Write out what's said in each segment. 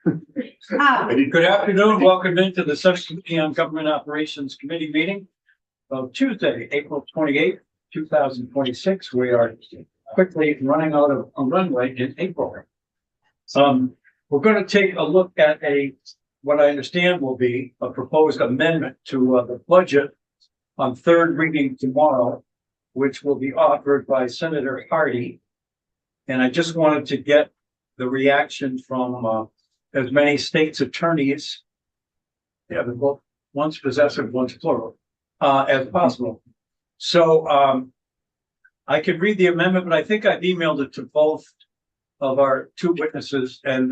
Good afternoon. Welcome into the Subcommittee on Government Operations Committee meeting of Tuesday, April 28th, 2026. We are quickly running out of a runway in April. We're going to take a look at what I understand will be a proposed amendment to the budget on third reading tomorrow, which will be offered by Senator Hardy. And I just wanted to get the reaction from as many states' attorneys, one's possessive, one's plural, as possible. So I could read the amendment, but I think I've emailed it to both of our two witnesses. And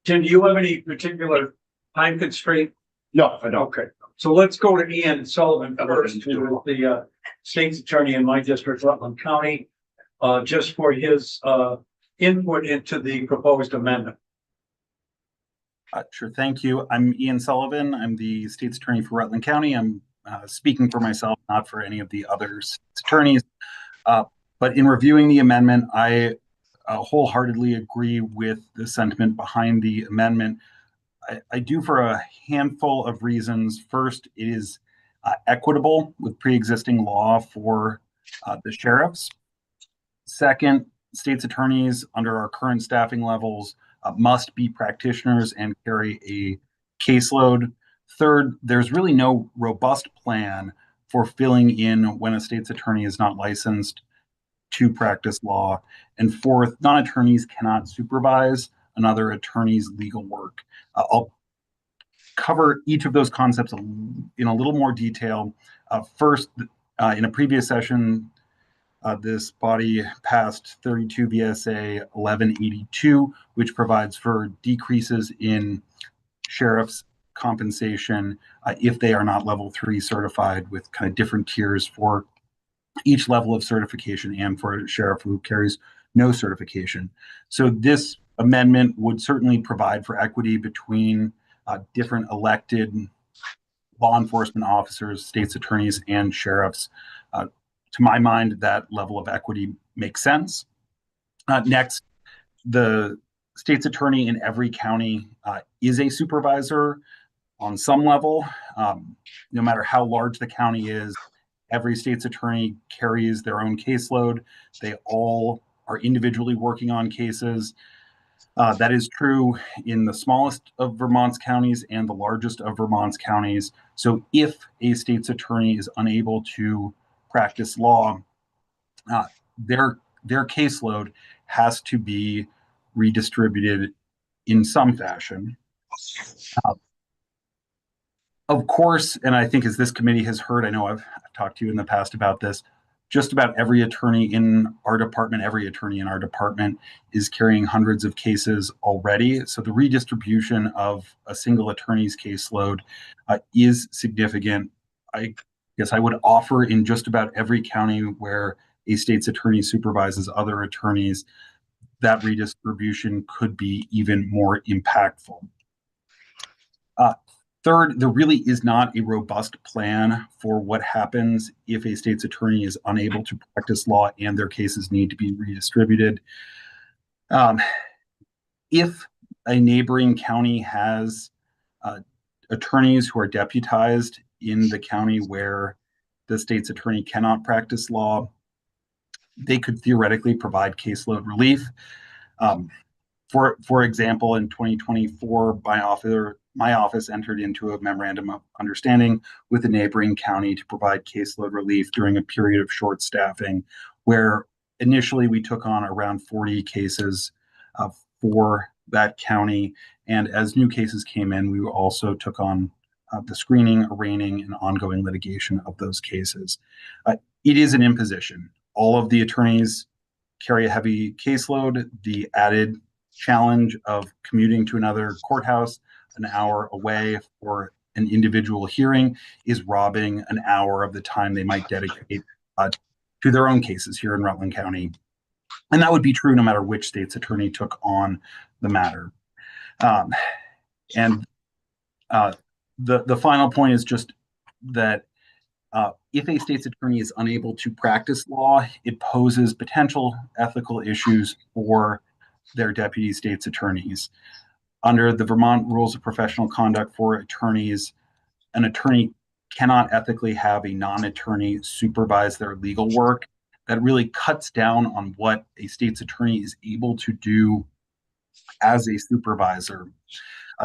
Tim, do you have any particular time constraint? No, I don't. Okay, so let's go to Ian Sullivan first, who is the state's attorney in my district, Rutland County, just for his input into the proposed amendment. Sure, thank you. I'm Ian Sullivan. I'm the state's attorney for Rutland County. I'm speaking for myself, not for any of the other state's attorneys. But in reviewing the amendment, I wholeheartedly agree with the sentiment behind the amendment. I do for a handful of reasons. First, it is equitable with pre-existing law for the sheriffs. Second, state's attorneys under our current staffing levels must be practitioners and carry a caseload. Third, there's really no robust plan for filling in when a state's attorney is not licensed to practice law. And fourth, non-attorneys cannot supervise another attorney's legal work. I'll cover each of those concepts in a little more detail. First, in a previous session, this body passed 32 VSA 1182, which provides for decreases in sheriff's compensation if they are not level 3 certified, with kind of different tiers for each level of certification and for a sheriff who carries no certification. So this amendment would certainly provide for equity between different elected law enforcement officers, state's attorneys, and sheriffs. To my mind, that level of equity makes sense. Next, the state's attorney in every county is a supervisor on some level. No matter how large the county is, every state's attorney carries their own caseload. They all are individually working on cases. That is true in the smallest of Vermont's counties and the largest of Vermont's counties. So if a state's attorney is unable to practice law, their caseload has to be redistributed in some fashion. Of course, and I think as this committee has heard, I know I've talked to you in the past about this, just about every attorney in our department is carrying hundreds of cases already. So the redistribution of a single attorney's caseload is significant. I guess I would offer in just about every county where a state's attorney supervises other attorneys, that redistribution could be even more impactful. Third, there really is not a robust plan for what happens if a state's attorney is unable to practice law and their cases need to be redistributed. If a neighboring county has attorneys who are deputized in the county where the state's attorney cannot practice law, they could theoretically provide caseload relief. For example, in 2024, my office entered into a memorandum of understanding with a neighboring county to provide caseload relief during a period of short staffing, where initially we took on around 40 cases for that county. And as new cases came in, we also took on the screening, arraigning, and ongoing litigation of those cases. It is an imposition. All of the attorneys carry a heavy caseload. The added challenge of commuting to another courthouse an hour away for an individual hearing is robbing an hour of the time they might dedicate to their own cases here in Rutland County. And that would be true no matter which state's attorney took on the matter. The final point is just that if a state's attorney is unable to practice law, it poses potential ethical issues for their deputy state's attorneys. Under the Vermont Rules of Professional Conduct for attorneys, an attorney cannot ethically have a non-attorney supervise their legal work. That really cuts down on what a state's attorney is able to do as a supervisor.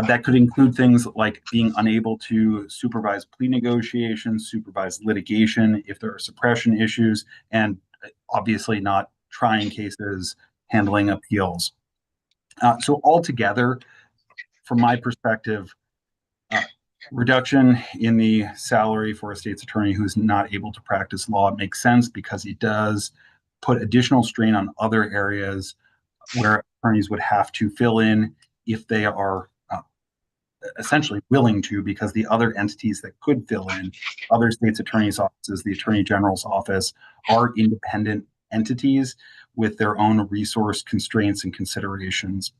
That could include things like being unable to supervise plea negotiations, supervise litigation if there are suppression issues, and obviously not trying cases, handling appeals. So altogether, from my perspective, reduction in the salary for a state's attorney who's not able to practice law makes sense because it does put additional strain on other areas where attorneys would have to fill in if they are essentially willing to, because the other entities that could fill in, other states' attorneys' offices, the Attorney General's office, are independent entities with their own resource constraints and considerations.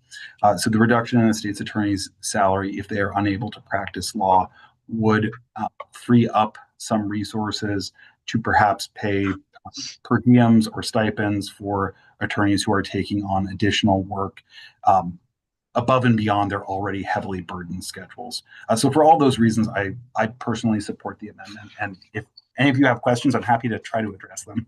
So the reduction in the state's attorney's salary, if they are unable to practice law, would free up some resources to perhaps pay per diems or stipends for attorneys who are taking on additional work above and beyond their already heavily burdened schedules. So for all those reasons, I personally support the amendment. And if any of you have questions, I'm happy to try to address them.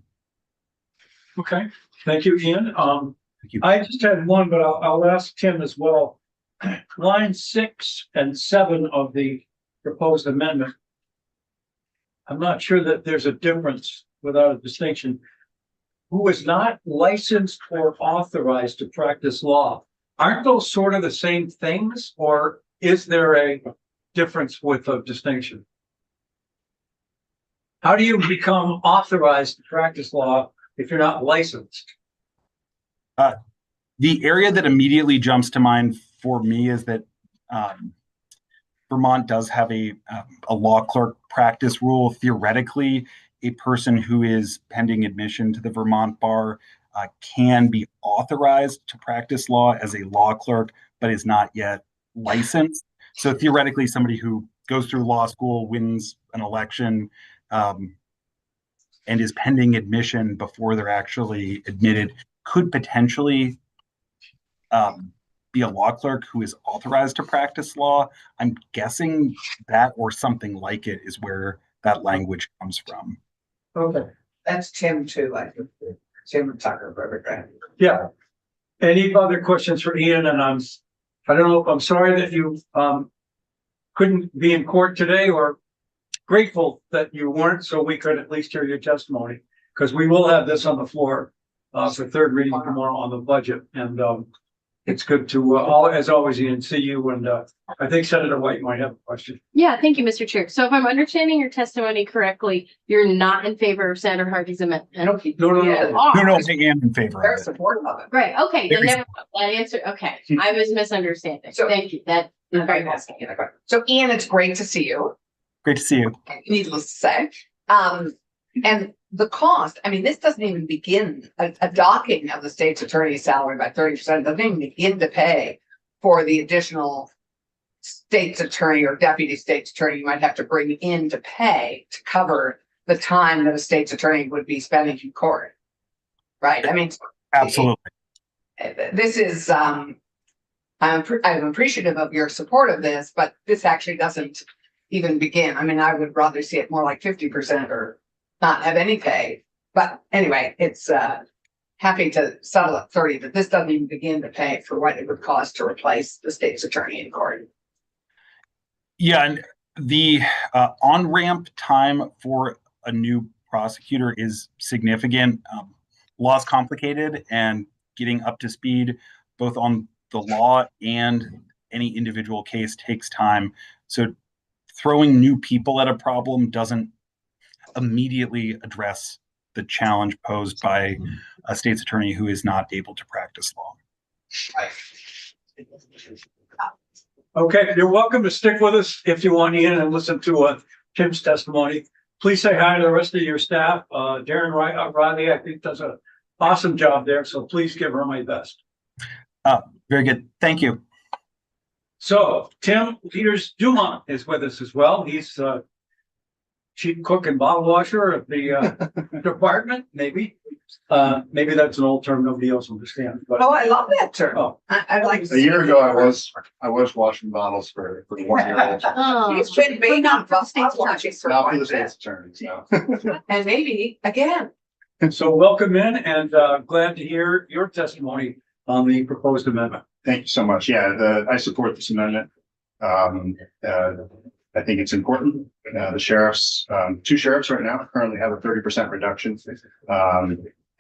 Okay, thank you, Ian. Thank you. I just had one, but I'll ask Tim as well. Line 6 and 7 of the proposed amendment. I'm not sure that there's a difference without a distinction. Who is not licensed or authorized to practice law. Aren't those sort of the same things, or is there a difference with a distinction? How do you become authorized to practice law if you're not licensed? The area that immediately jumps to mind for me is that Vermont does have a law clerk practice rule. Theoretically, a person who is pending admission to the Vermont bar can be authorized to practice law as a law clerk, but is not yet licensed. So theoretically, somebody who goes through law school, wins an election, and is pending admission before they're actually admitted could potentially be a law clerk who is authorized to practice law. I'm guessing that or something like it is where that language comes from. Okay. That's Tim too, I think. Tim Tucker, Burger. Yeah. Any other questions for Ian? And I don't know if I'm sorry that you couldn't be in court today, or grateful that you weren't, so we could at least hear your testimony, because we will have this on the floor for third reading tomorrow on the budget. And it's good to, as always, Ian, see you. And I think Senator White might have a question. Yeah, thank you, Mr. Chair. So if I'm understanding your testimony correctly, you're not in favor of Senator Harvey's amendment? No. Yeah. No, I am in favor Very of it. supportive of it. Right, okay, then Very- never, that answer, okay, I was misunderstanding. So- Thank you, that, very helpful. So Ian, it's great to see you, Great to see you. needless to say. And the cost, I mean, this doesn't even begin, a docking of the state's attorney's salary by 30% doesn't even begin to pay for the additional state's attorney or deputy state's attorney you might have to bring in to pay to cover the time that a state's attorney would be spending in court. Right? I mean, Absolutely. this is, I'm appreciative of your support of this, but this actually doesn't even begin. I mean, I would rather see it more like 50% or not have any pay. But anyway, it's happy to settle at 30, but this doesn't even begin to pay for what it would cost to replace the state's attorney in court. Yeah, and the on-ramp time for a new prosecutor is significant. Law is complicated, and getting up to speed both on the law and any individual case takes time. So throwing new people at a problem doesn't immediately address the challenge posed by a state's attorney who is not able to practice law. Okay, you're welcome to stick with us if you want, Ian, and listen to Tim's testimony. Please say hi to the rest of your staff. Darren Riley, I think, does an awesome job there, so please give her my best. Very good. Thank you. So Tim Peters Dumont is with us as well. He's chief cook and bottle washer of the department, maybe. Maybe that's an old term nobody else understands, but. Oh, I love that term. Oh, I'd like. to A year see ago, it. I was washing bottles for 1 year old. Oh, He's been big on for the state's bottle washing for Not for quite the a bit. state's attorneys, no. And maybe again. so welcome in and glad to hear your testimony on the proposed amendment. Thank you so much. Yeah, I support this amendment. I think it's important. The sheriffs, 2 sheriffs right now currently have a 30% reduction.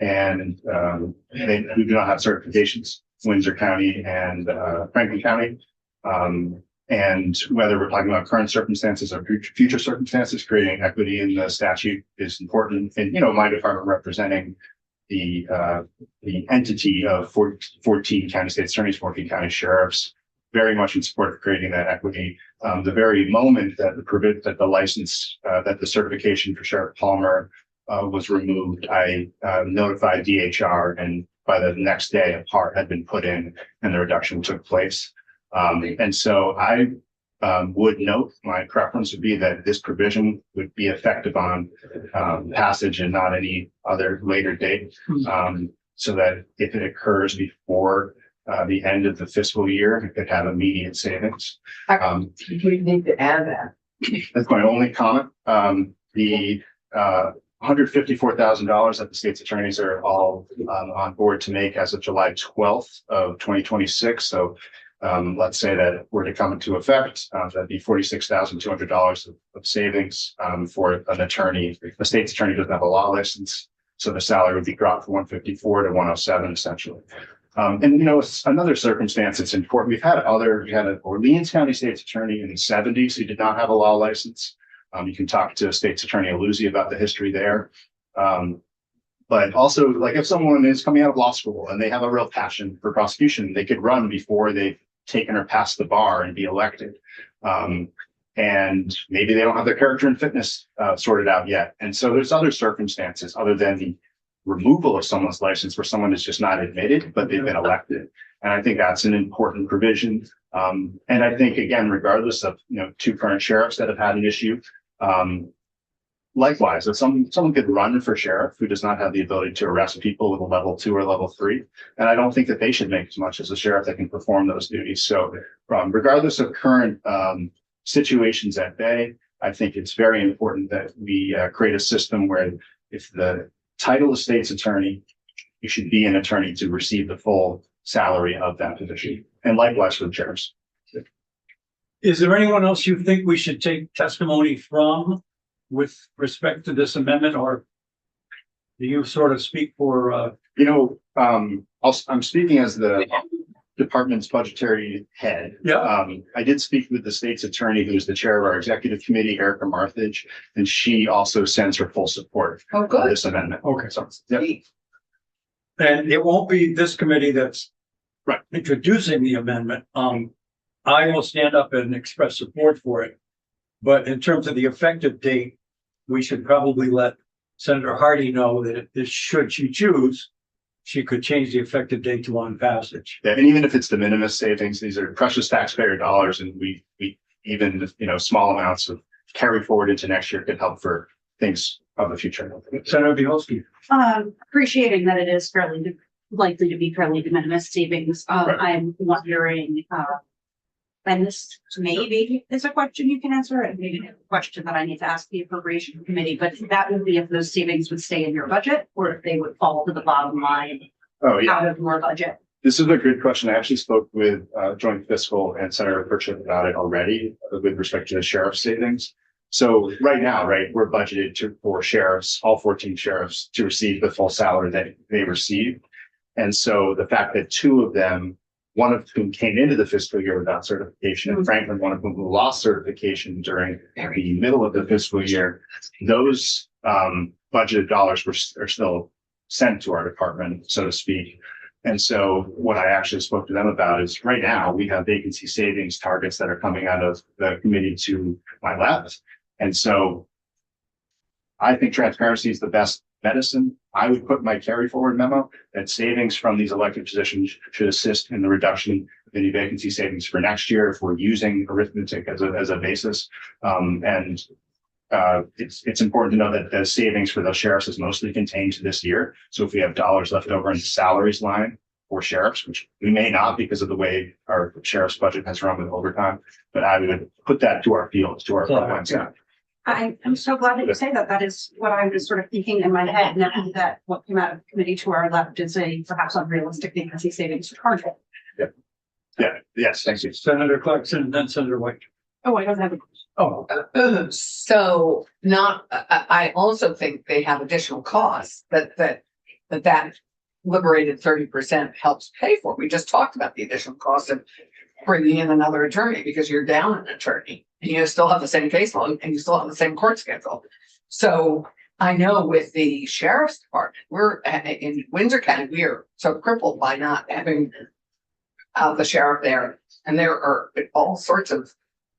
We do not have certifications, Windsor County and Franklin County. And whether we're talking about current circumstances or future circumstances, creating equity in the statute is important. And, my department representing the entity of 14 county states attorneys, 14 county sheriffs, very much in support of creating that equity. The very moment that the license, that the certification for Sheriff Palmer was removed, I notified DHR, and by the next day a part had been put in and the reduction took place. And so I would note my preference would be that this provision would be effective on passage and not any other later date. So that if it occurs before the end of the fiscal year, it could have immediate savings. We need to add that. That's my only comment. The $154,000 that the state's attorneys are all on board to make as of July 12th of 2026. So let's say that were to come into effect, that'd be $46,200 of savings for an attorney. The state's attorney doesn't have a law license, so the salary would be dropped from 154 to 107 essentially. It's another circumstance that's important. We had an Orleans County State's Attorney in the 70s who did not have a law license. You can talk to State's Attorney Aluzzi about the history there. But also, like if someone is coming out of law school and they have a real passion for prosecution, they could run before they've taken or passed the bar and be elected. And maybe they don't have their character and fitness sorted out yet. And so there's other circumstances other than the removal of someone's license where someone is just not admitted, but they've been elected. And I think that's an important provision. And I think, again, regardless of, 2 current sheriffs that have had an issue, likewise, if someone could run for sheriff who does not have the ability to arrest people with a level 2 or level 3, and I don't think that they should make as much as a sheriff that can perform those duties. So regardless of current situations at bay, I think it's very important that we create a system where if the title of state's attorney, you should be an attorney to receive the full salary of that position. And likewise for the sheriffs. Is there anyone else you think we should take testimony from with respect to this amendment, or do you sort of speak for, I'm speaking as the department's budgetary head. Yeah. I did speak with the state's attorney, who's the chair of our executive committee, Erica Marthage, and she also sends her full support Oh, for good. this amendment. Okay. So, yep. and it won't be this committee that's Right. introducing the amendment. I will stand up and express support for it. But in terms of the effective date, we should probably let Senator Hardy know that if should she choose, she could change the effective date to on passage. Yeah, and even if it's de minimis savings, these are precious taxpayer dollars, and we even small amounts of carry forward into next year could help for things of the future. Senator Bielski. Appreciating that it is likely to be fairly de minimis savings. Right. I'm wondering, and this maybe is a question you can answer, and maybe a question that I need to ask the appropriation committee, but that would be if those savings would stay in your budget or if they would fall to the bottom line Oh yeah, out of your budget. this is a good question. I actually spoke with Joint Fiscal and Senator Pritchett about it already with respect to the sheriff's savings. So right now, we're budgeted for sheriffs, all 14 sheriffs, to receive the full salary that they receive. And so the fact that 2 of them, one of whom came into the fiscal year without certification, and Franklin, one of whom who lost certification during the middle of the fiscal year, those budgeted dollars are still sent to our department, so to speak. And so what I actually spoke to them about is right now we have vacancy savings targets that are coming out of the committee to my left. And so I think transparency is the best medicine. I would put my carry forward memo that savings from these elected positions should assist in the reduction of any vacancy savings for next year if we're using arithmetic as a basis. And it's important to know that the savings for the sheriffs is mostly contained to this year. So if we have dollars left over in the salaries line for sheriffs, which we may not because of the way our sheriff's budget has run with overtime, but I would put that to our fields, to our frontline staff. I'm so glad that you say that. That is what I was sort of thinking in my head, knowing that what came out of the committee to our left is a perhaps unrealistic vacancy savings target. Yeah, yes, thank you. Senator Clarkson and then Senator White. Oh, I don't have a. Oh, So not, I also think they have additional costs that liberated 30% helps pay for. We just talked about the additional cost of bringing in another attorney because you're down an attorney and you still have the same caseload and you still have the same court schedule. So I know with the sheriff's department, we're in Windsor County, we are so crippled by not having the sheriff there. And there are all sorts of,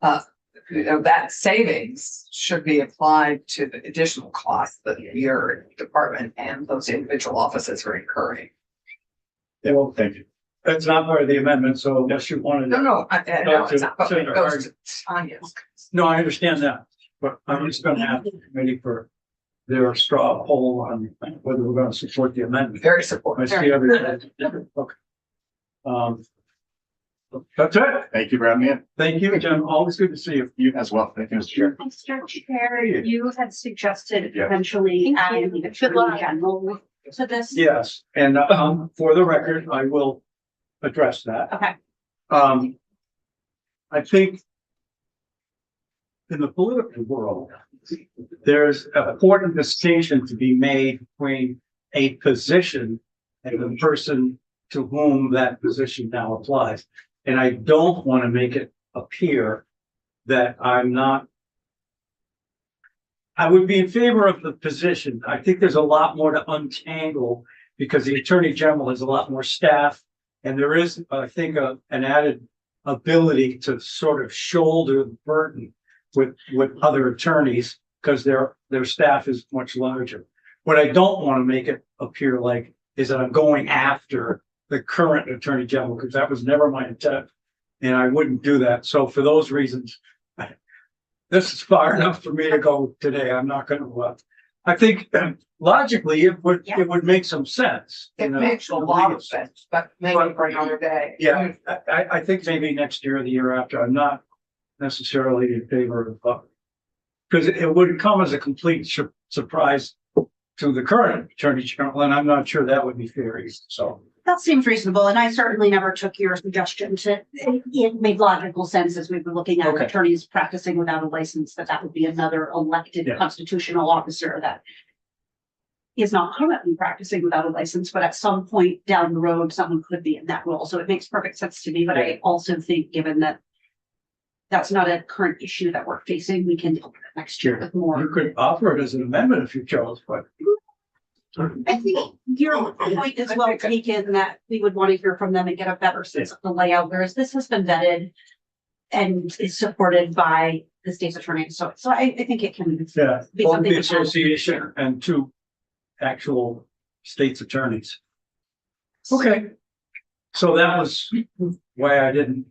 that savings should be applied to the additional costs that your department and those individual offices are incurring. yeah, well, Thank you. that's not part of the amendment, so unless you wanted. No, it's not, but it Senator goes Harding. to Tanya's. No, I understand that, but I'm just gonna ask the committee for their straw poll on whether we're gonna support the amendment. Very I supportive. see everybody. Okay. That's it. Thank you for having me in. Thank you, Jim. Always good to see you. You as well. Thank you, Mr. Chair. Mr. Chair, you had suggested Yeah. potentially Thank adding you. the Good luck. attorney general to this. Yes, and for the record, I will address that. Okay, I think in the political world, there's an important distinction to be made between a position and the person to whom that position now applies. And I don't want to make it appear that I would be in favor of the position. I think there's a lot more to untangle because the Attorney General has a lot more staff. And there is, I think, an added ability to sort of shoulder the burden with other attorneys because their staff is much larger. What I don't want to make it appear like is that I'm going after the current Attorney General, because that was never my intent. And I wouldn't do that. So for those reasons, this is far enough for me to go today. I'm not going to, I think logically it would make some sense. It makes a lot of sense, but maybe for another day. Yeah, I think maybe next year or the year after, I'm not necessarily in favor of, because it would come as a complete surprise to the current Attorney General, and I'm not sure that would be fair either, so. that seems reasonable, and I certainly never took your suggestion it made logical sense as we were looking at Okay. attorneys practicing without a license, that would be another elected Yeah. constitutional officer that is not currently practicing without a license, but at some point down the road, someone could be in that role. So it makes perfect sense to me, but I also think, given that that's not a current issue that we're facing, we can deal with it next year with You more. could offer it as an amendment if you chose, but. I think your point is well taken, that we would want to hear from them and get a better sense of the layout, whereas this has been vetted and is supported by the state's attorney. So I think it can Yeah, be both something. the to add. association and two actual state's attorneys. Okay. So that was why I didn't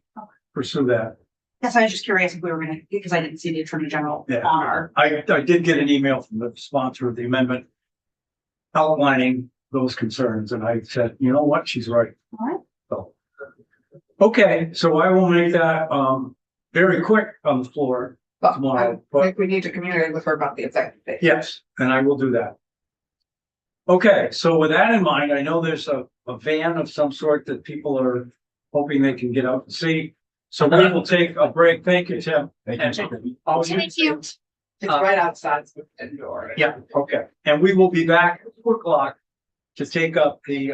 pursue that. Yes, I was just curious if we were gonna, because I didn't see the attorney general Yeah. on our. I did get an email from the sponsor of the amendment outlining those concerns, and I said, you know what, she's right. All right. So, okay, so I will make that very quick on the floor But I tomorrow, but think we need to communicate with her about the effective date. yes, and I will do that. Okay, so with that in mind, I know there's a van of some sort that people are hoping they can get out and see. So we will take a break. Thank you, Tim. Thank And- you. Thank you. It's right outside the door. Yeah, okay. And we will be back at 2 o'clock to take up the